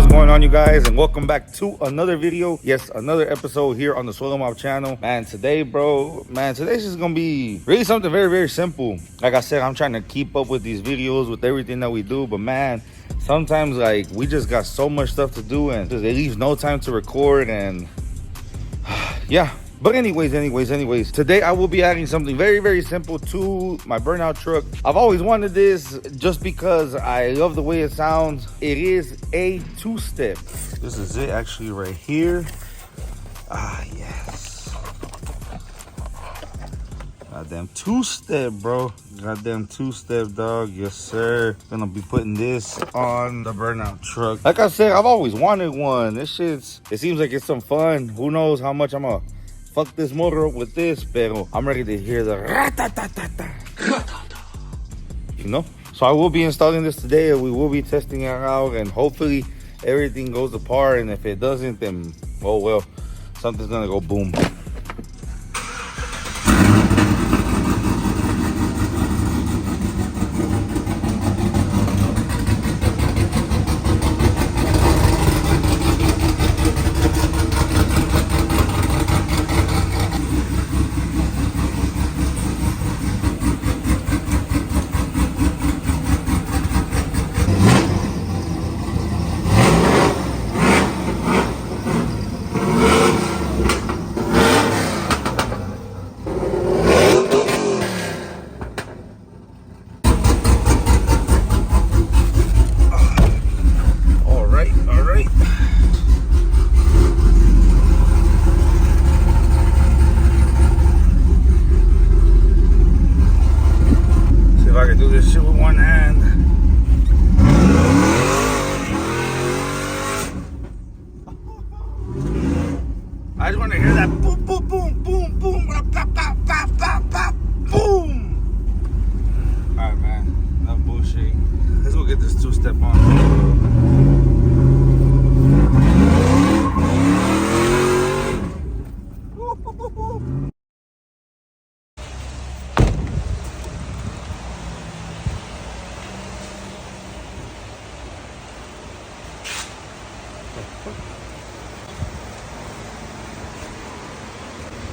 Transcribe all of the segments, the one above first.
going on, you guys, and welcome back to another video. Yes, another episode here on the Swallow Mob channel. Man, today, today's just gonna be really something very, very simple. Like I said, I'm trying to keep up with these videos, with everything that we do, but man, sometimes like we just got so much stuff to do and it leaves no time to record. And yeah. But anyways, today I will be adding something very, very simple to my Burnout truck. I've always wanted this just because I love the way it sounds. It is a two-step. This is it actually right here. Ah, yes. Goddamn two-step, bro. Goddamn two-step, dog. Yes, sir. Gonna be putting this on the Burnout truck. Like I said, I've always wanted one. This shit's, it seems like it's some fun. Who knows how much I'm gonna fuck this motor up with this, pero I'm ready to hear the ra-ta-ta-ta-ta. You know? So I will be installing this today and we will be testing it out and hopefully everything goes apart, and if it doesn't, then oh well, something's gonna go boom. I can do this shit with one hand. I just want to hear that boom, boom, boom, boom, boom, pop, pop, pop, pop, pop, boom. All right, man, enough bullshit. Let's go get this two-step on.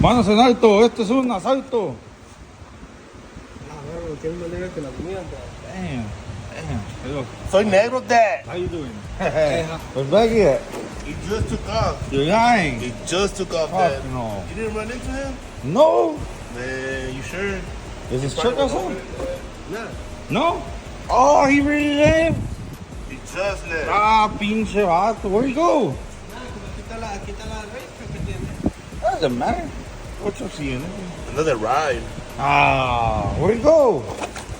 Manos en alto, esto es un asalto. Qué manera que la mierda. Damn. Hello. Soy negro, Dad. How you doing? What's back here? He just took off. You're lying. He just took off, Fuck Dad. no. You didn't run into him? No. Man, you sure? Is this truck or something? Nah. No. Oh, he really left? He just left. Ah, pinche vato. Where'd he go? Doesn't matter. What you seeing? Another ride. Ah, where'd he go?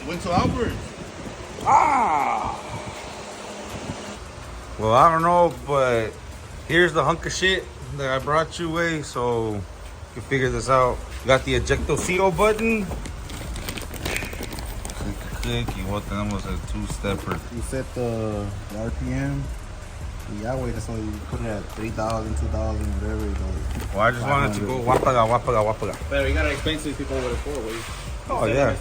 He went to Albert's. Ah. Well, I don't know, but here's the hunk of shit that I brought you away, so you can figure this out. Got the ejectocito button. Click. Y what tenemos el two-stepper. You set the RPM. Yeah, wait until you put it at 3,000, 2,000, whatever it goes. Well, I just wanted to go wapaga. But we gotta explain to these people what it's for. Oh, yeah.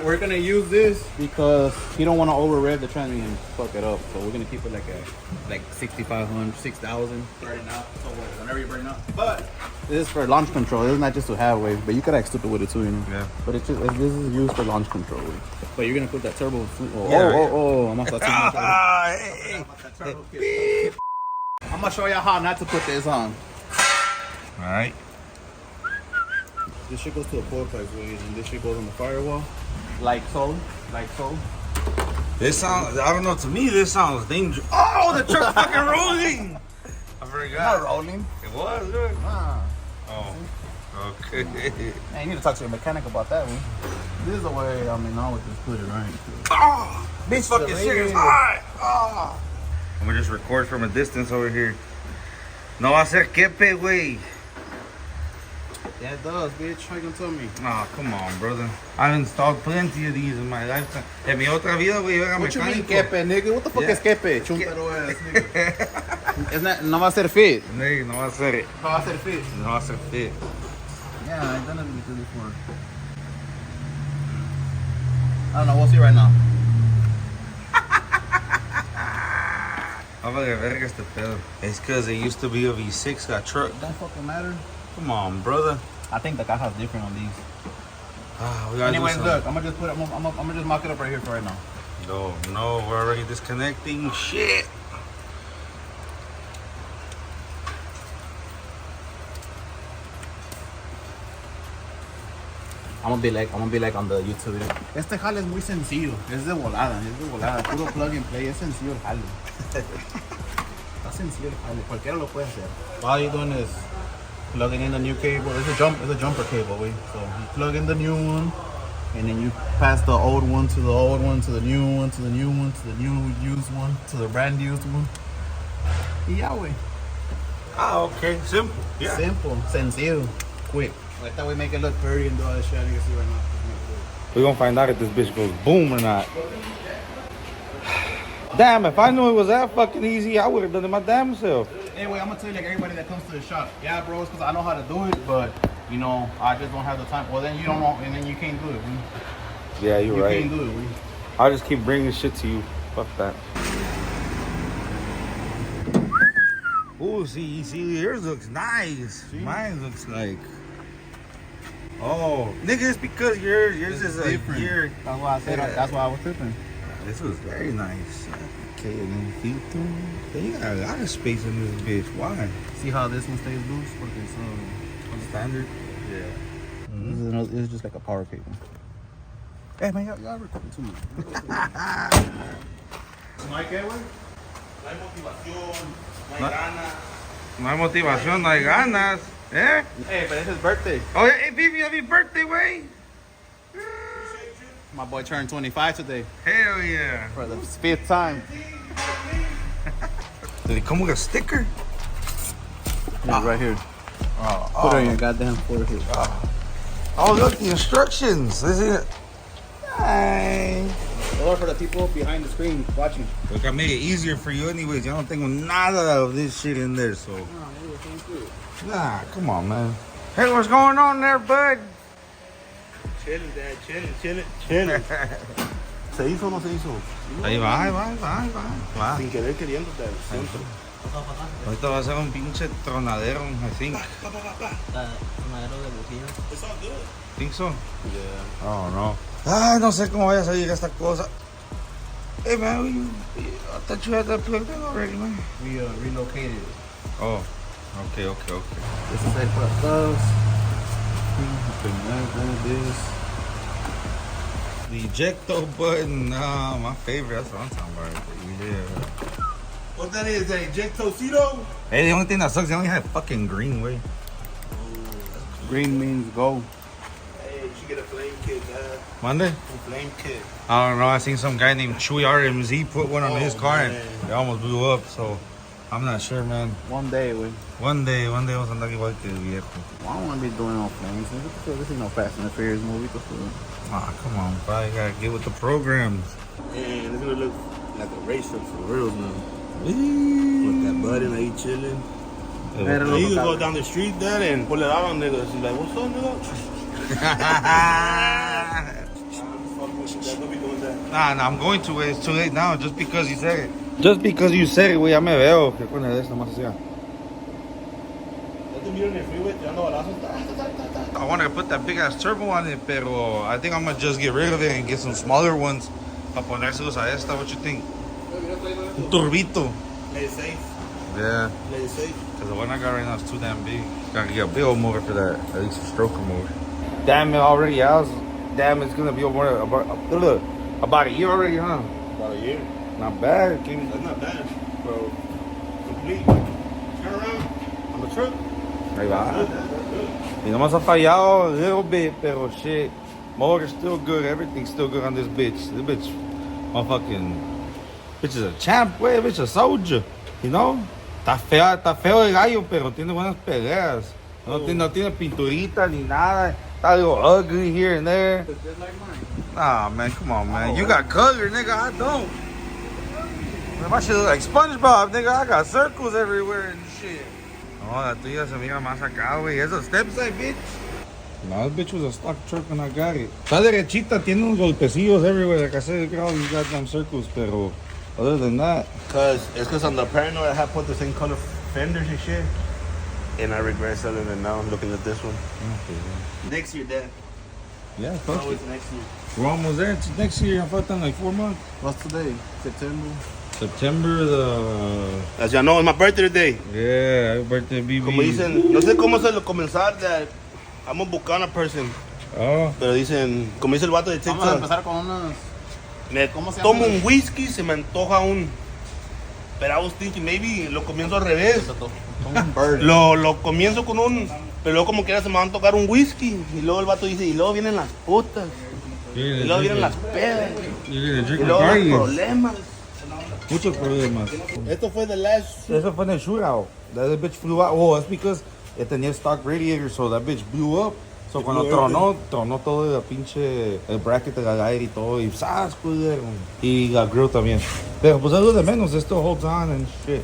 We're gonna use this because you don't want to over rev the transmission and fuck it up. So we're gonna keep it like 6,500, 6,000 starting out. So whenever you burn up. But this is for launch control. It's not just to have wave, but you could act stupid with it too, you know. Yeah. But it's just this is used for launch control. But you're gonna put that turbo. I'm gonna show you how not to put this on. All right. This shit goes to a 4-pipe way, and this shit goes on the firewall. Like so. This sounds, I don't know, to me this sounds dangerous. Oh, the truck's fucking rolling! I forgot. Not rolling. It was good. Ah. Oh, okay. Man, you need to talk to your mechanic about that one. This is the way, I would just put it right. Oh, this fucking shit is hot. Oh. I'm gonna just record from a distance over here. No va a ser quepe, güey. Yeah, it does, bitch. How you gonna tell me? Oh, come on, brother. I've installed plenty of these in my lifetime. En mi otra vida, güey, yo era What you mean, mecánico. kepe, nigga? What the fuck is kepe? Chuntaro ass, nigga. It's not, no va a ser fit. Nigga, no va a ser. No va a ser fit. No va a ser fit. Yeah, I've done it before. I don't know. We'll see right now. How about verga este pedo? It's because it used to be a V6 got truck. Don't fucking matter. Come on, brother. I think the caja's different on these. We gotta Anyways, do look, I'm gonna just mock it up right here for right now. No, we're already disconnecting. Shit. I'm gonna be like on the YouTube video. Este jale es muy sencillo. Es de volada. Puro plug and play. Es sencillo el jale. Está sencillo el jale. Cualquiera lo puede hacer. All you're doing is plugging in the new cable. It's a jumper cable, way. So you plug in the new one, and then you pass the old one to the old one to the new one to the new one to the new used one to the brand used one. Y ya, way. Ah, okay. Simple. Yeah. Simple, sencillo, quick. Like that we make it look pretty and do all that shit. You can see right now. We're gonna find out if this bitch goes boom or not. Damn, if I knew it was that fucking easy, I would have done it my damn self. Anyway, I'm gonna tell you like everybody that comes to the shop. Yeah, bro, it's because I know how to do it, but you know, I just don't have the time. Well, then you don't know, and then you can't do it. Yeah, you're You right. can't do it. I'll just keep bringing shit to you. Fuck that. Ooh, see, yours looks nice. See? Mine looks like. Oh, nigga, it's because yours is a year. That's why I said. Yeah. That's why I was tripping. This was very nice. Okay, and then filter. You got a lot of space in this bitch. Why? See how this one stays loose? Porque it's Standard. Yeah. This is just like a power cable. Hey man, y'all recording too much. ¿No hay qué, güey? No hay motivación, no hay No. ganas. No hay motivación, no hay ganas. Eh? Hey, but it's his birthday. Oh, hey, baby, happy birthday, way. My boy turned 25 today Hell yeah. for the 5th time. Did it come with a sticker? Yeah, right here. Oh, Put it on your goddamn forehead. Oh, look, the instructions. This is it. Ay. Or for the people behind the screen watching. Look, I made it easier for you anyways. I don't think nada of this shit in there, so. Nah, come on, man. Hey, what's going on there, bud? Chilling, Dad, chilling. ¿Se hizo o no se hizo? Ahí va. Sin querer queriendo, Dad. Siempre. Ahorita va a ser un pinche tronadero, I think. It's all good. Think so? Yeah. Oh, no. Ay, no sé cómo vaya a salir esta cosa. Hey, man, I thought you had that plugged in already, man. We relocated it. Oh, okay. This is like for us. This. The ejecto button, my favorite. That's what I'm talking about. Yeah. What that is, that ejectocito? Hey, the only thing that sucks, they only have fucking green way. Green means go. Hey, you should get a flame kit, Dad. Monday? A flame kit. I don't know. I seen some guy named Chewy RMZ put one on his car and it almost blew up. So I'm not sure, man. One day, we. One day vamos a andar igual que el viejo. I don't want to be doing no flames. This ain't no Fast and the Furious movie. Ah, come on, bro. You gotta get with the programs. Man, it's gonna look like a racer for real now. With that button, like he chilling. Pero You can go down the street, Dad, and pull it out on niggas. He's like, what's up, nigga? Don't be doing that. Nah, I'm going to. It's too late now just because you said it. Just because you said it, güey, ya me veo. ¿Qué con eso nomás hacía? Ya te miro en el freeway tirando balazos. I wanted to put that big ass turbo on it, pero I think I'm gonna just get rid of it and get some smaller ones para ponérselos a esta. What you think? Un turbito. Play it safe. Yeah, Play it safe. because the one I got right now is too damn big. Gotta get a big old motor for that. At least a stroker motor. Damn, it already has. Damn, it's gonna be about a year already, huh? About a year. Not bad. King. That's not bad, bro. Complete. Turn around on the truck. Ahí va. That's good. Y nomás ha fallado a little bit, pero shit. Motor's still good. Everything's still good on this bitch. This bitch, motherfucking, bitch is a champ, güey. Bitch is a soldier, you know? Está feo el gallo, pero tiene buenas peleas. No tiene pinturita ni nada. Está a little ugly here and there. Just like mine. Nah, man, come on, man. You got color, nigga. I don't. Man, my shit look like SpongeBob, nigga. I got circles everywhere and shit. No, la tuya se mira más acá, güey. Es a step side, bitch. No, this bitch was a stock truck when I got it. Está derechita, tiene unos golpecillos everywhere. Like I said, look at all these goddamn circles, pero Other than that, Cause on the Paranoid I have put the same color fenders and shit, and I regret selling it now. I'm looking at this one. Next year, Dad. yeah, fuck it. Always next year. We're almost there. It's next year. I'm fucking like 4 months. What's today? September. September the. As y'all know, it's my birthday today. Yeah, happy birthday, BB. Como dicen, no sé cómo se lo comenzar, Dad. I'm a Bucana person. Oh. Pero dicen, como dice el vato de Vamos a TikTok, empezar con unas. me ¿Cómo se tomo llama? un whisky, se me antoja un. Pero I was thinking, maybe lo comienzo al revés. Un bird. Lo comienzo con un. Pero luego, como quiera, se me va a tocar un whisky. Y luego el vato dice, y luego vienen las putas. Y luego vienen las pedas. You're gonna drink Y luego los Bacardi. problemas. Muchos problemas. Esto fue the last. Eso fue en el shootout. That bitch flew out. Oh, that's because it tenía stock radiator, so that bitch blew up. So cuando tronó todo el pinche, el bracket del aire y todo, y ¡zas, culero! Y la grill también. Pero pues algo de menos, esto holds on and shit.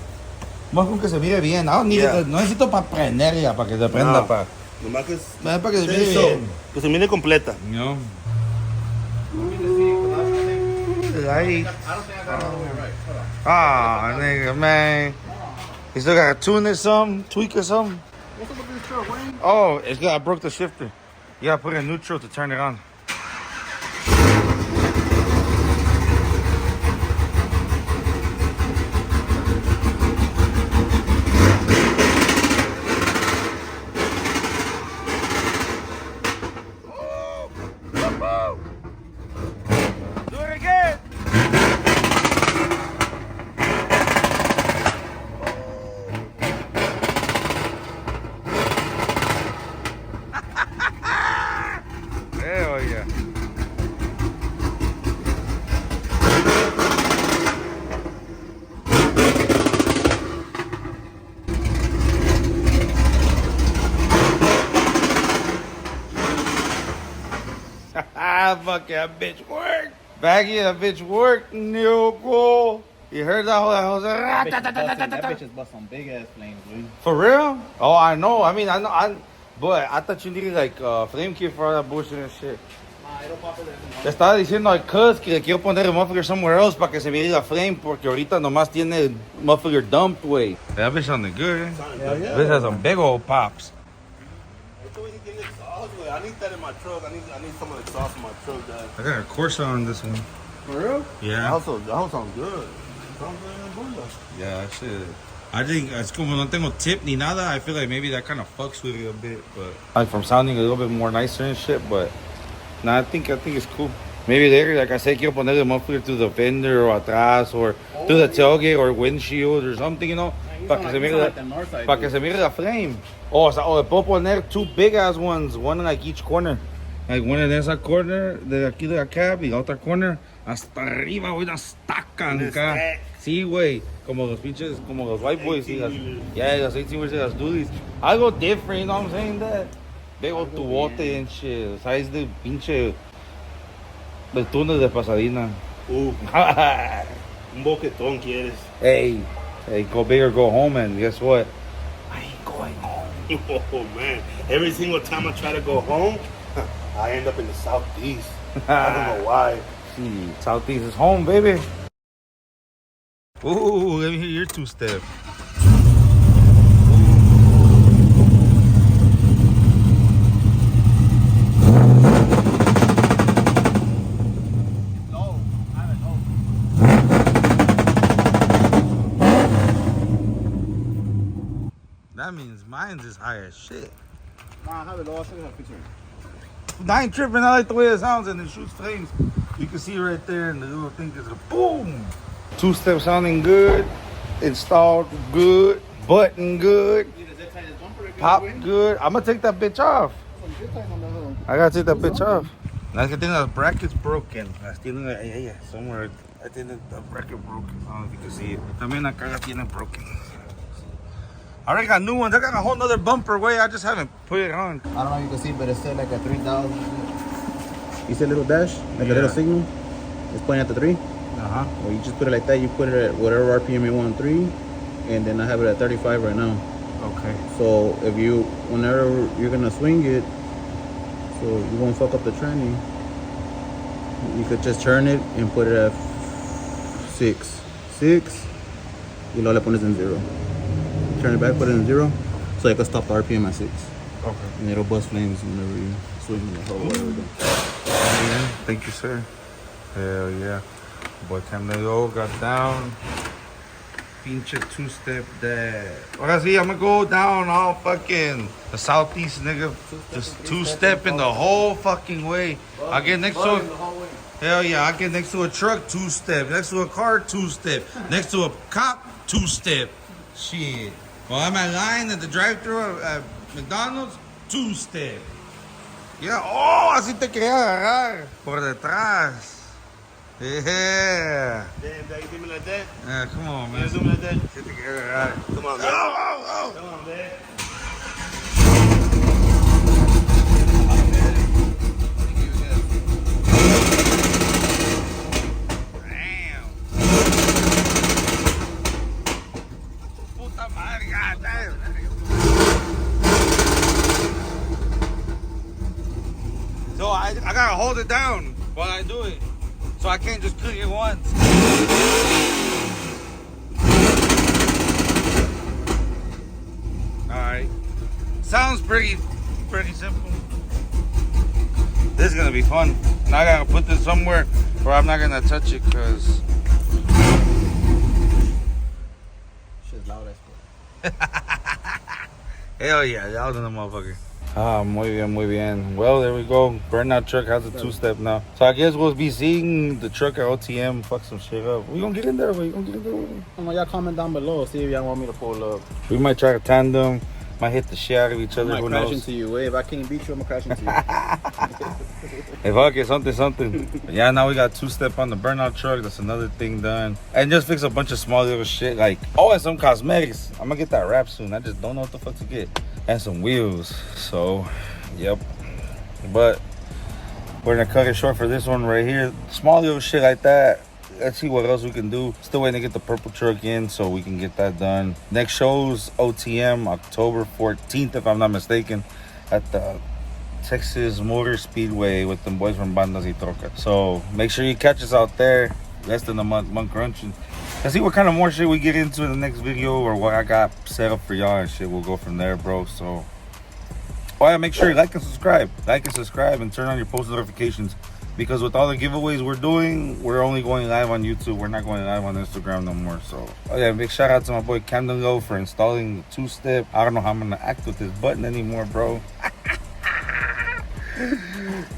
Más con que se mire bien. No necesito para prenderla, para que se prenda, No. para Nomás que, que se mire eso, bien. que se mire completa. No. Light. I don't think I got it all the way right. Hold on. Ah, nigga, man. You still got to tune it some, tweak it some. What's up with this truck, Wayne? Oh, I broke the shifter. You gotta put it in neutral to turn it on. Do it again. Hell yeah. Fuck that bitch work. Baggy, that bitch work. No, you heard that whole That bitch is bust some big ass flames, dude. For real? Oh, I know. I mean, I know. But I thought you needed like flame kit for all that bullshit and shit. It'll pop it in. Le estaba diciendo al cuz que le quiero poner el muffler somewhere else para que se mire la flame porque ahorita nomás tiene el muffler dumped, way. That bitch sounded good, eh? Yeah. This has some big old pops. I need that in my truck. I need some of the sauce in my truck, Dad. I got a Corsa on this one. For real? Yeah. That sounds good. Sounds good. Yeah, that shit. I think it's como no tengo tip ni nada. I feel like maybe that kind of fucks with it a bit, but like from sounding a little bit more nicer and shit. But nah, I think it's cool. Maybe later, like I said, quiero poner the muffler to the fender or atrás or to the tailgate or windshield or something, you know, para que se mire la flame. Oh, le puedo poner two big ass ones, one in like each corner. Like one in esa corner de aquí de la cab y la otra corner hasta arriba, güey, las tacan acá. Sí, güey, como los pinches, como los white boys y las 18-wheelers y las duties. Algo different, you know what I'm saying? That big old tubote and shit. Size de pinche del túnel de Pasadena. Un boquetón quieres. Hey, go big or go home, and guess what? I ain't going home. Oh man! Every single time I try to go home, I end up in the southeast. I don't know why. Southeast is home, baby. Ooh, let me hear your two-step. No, I haven't know. That means mine's is high as shit. Nah, I have it low. I'll show you how to fix it. I ain't tripping. I like the way it sounds and it shoots flames. You can see right there, and the little thing is a boom. Two-step sounding good. Installed good. Button good. Pop good. I'm gonna take that bitch off. I gotta take that bitch off. That's the thing, the bracket's broken. Las tienen ahí, somewhere. I think the bracket broken. I don't know if you can see it. También acá la tienen broken. I already got new ones. I got a whole nother bumper way. I just haven't put it on. I don't know if you can see, but it said like a 3,000. You see a little dash? Like a little signal? It's pointing at the 3. Uh-huh. Well, you just put it like that. You put it at whatever RPM you want, 3. And then I have it at 35 right now. Okay. So if you, whenever you're gonna swing it, so you won't fuck up the tranny, you could just turn it and put it at 6 6. Y luego le pones en 0. Turn it back, put it in 0. So you can stop the RPM at 6. Okay. And it'll bust flames whenever you swing the whole whatever. Thank you, sir. Hell yeah. Boy, Camilo got down. Pinche two-step dad. Ahora sí, I'm gonna go down all fucking the southeast, nigga. Just two-stepping the whole fucking way. I get next to hell yeah, I get next to a truck, two-step. Next to a car, two-step. Next to a cop, two-step. Shit. While I'm at line at the drive-thru at McDonald's, two-step. Yeah, oh, así te quería agarrar. Por detrás. Yeah. Damn, Dad, you do me like that? Yeah, come on, man. You do me like that? Así te quería agarrar. Come on, man. Oh. Come on, man. Damn. Puta madre, goddamn. So I gotta hold it down while I do it. So I can't just click it once. Alright. Sounds pretty simple. This is gonna be fun. Now I gotta put this somewhere where I'm not gonna touch it because Shit's loud as fuck. hell yeah, y'all know the motherfucker. Ah, muy bien. Well, there we go. Burnout truck has a two-step now. So I guess we'll be seeing the truck at OTM fuck some shit up. We gonna get in there, we gonna get in there. Y'all comment down below. See if y'all want me to pull up. We might try a tandem. Might hit the shit out of each I other. might Who crash knows? into you. Wait, if I can't beat you, I'm gonna crash into you. Hey, fuck it, something. But yeah, now we got two-step on the Burnout truck. That's another thing done. And just fix a bunch of small little shit like, oh, and some cosmetics. I'm gonna get that wrap soon. I just don't know what the fuck to get. And some wheels. So, yep. But we're gonna cut it short for this one right here. Small little shit like that. Let's see what else we can do. Still waiting to get the purple truck in so we can get that done. Next show's OTM, October 14th, if I'm not mistaken, at the Texas Motor Speedway with them boys from Bandas y Troca. So make sure you catch us out there. Less than a month crunching. Let's see what kind of more shit we get into in the next video or what I got set up for y'all and shit. We'll go from there, bro. So, oh yeah, make sure you like and subscribe. Like and subscribe and turn on your post notifications. Because with all the giveaways we're doing, we're only going live on YouTube. We're not going live on Instagram no more. So, oh yeah, big shout out to my boy Camden Lowe for installing the two-step. I don't know how I'm gonna act with this button anymore, bro.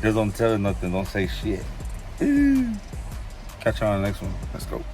Just don't tell it nothing. Don't say shit. Catch you on the next one. Let's go.